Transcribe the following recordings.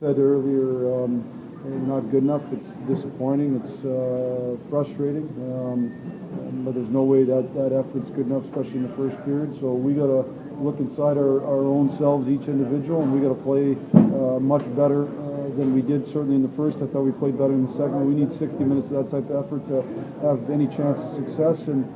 Said earlier, not good enough. It's disappointing. It's frustrating. But there's no way that effort's good enough, especially in the first period. So we got to look inside our own selves, each individual, and we got to play much better than we did certainly in the first. I thought we played better in the second. We need 60 minutes of that type of effort to have any chance of success. And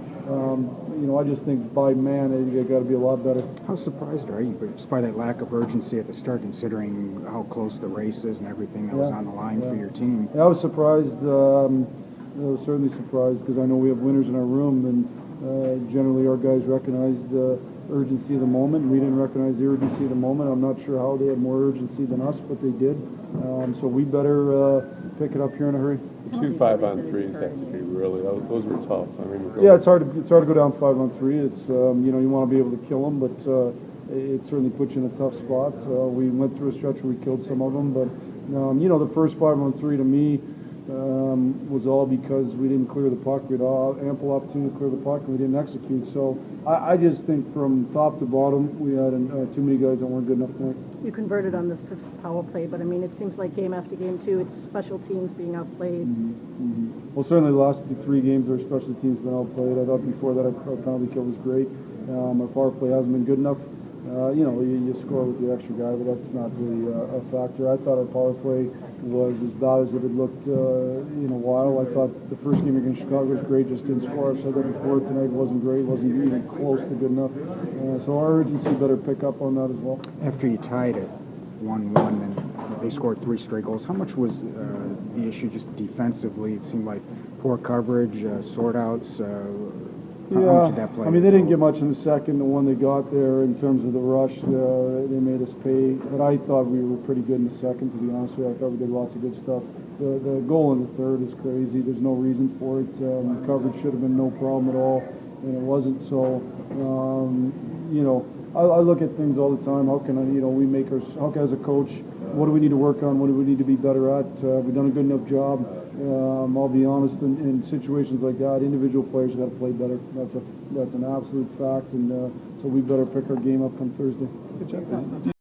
I just think by man, you got to be a lot better. How surprised are you, despite that lack of urgency at the start, considering how close the race is and everything that was on the line for your team? Yeah, I was surprised. I was certainly surprised because I know we have winners in our room, and generally our guys recognize the urgency of the moment. We didn't recognize the urgency of the moment. I'm not sure how they had more urgency than us, but they did. So we better pick it up here in a hurry. 2 5-on-3s have to be really. Those were tough. I mean, yeah, it's hard to go down 5-on-3. It's you want to be able to kill them, but it certainly puts you in a tough spot. We went through a stretch where we killed some of them, but the first 5-on-3 to me was all because we didn't clear the puck. We had ample opportunity to clear the puck, and we didn't execute. So I just think from top to bottom, we had too many guys that weren't good enough tonight. You converted on the fifth power play, but I mean, it seems like game after game too, it's special teams being outplayed. Well, certainly the last 3 games, our special teams have been outplayed. I thought before that our penalty kill was great. Our power play hasn't been good enough. You score with the extra guy, but that's not really a factor. I thought our power play was as bad as it had looked in a while. I thought the first game against Chicago was great, just didn't score. I've said that before. Tonight wasn't great, wasn't even close to good enough. So our urgency better pick up on that as well. After you tied it 1-1 and they scored 3 straight goals, how much was the issue just defensively? It seemed like poor coverage, sort-outs. How much did that play? I mean, they didn't get much in the second. The one they got there in terms of the rush, they made us pay. But I thought we were pretty good in the second, to be honest with you. I thought we did lots of good stuff. The goal in the third is crazy. There's no reason for it. The coverage should have been no problem at all, and it wasn't. So, I look at things all the time. How can as a coach, what do we need to work on? What do we need to be better at? We've done a good enough job. I'll be honest, in situations like that, individual players got to play better. That's an absolute fact, and so we better pick our game up on Thursday. Good job.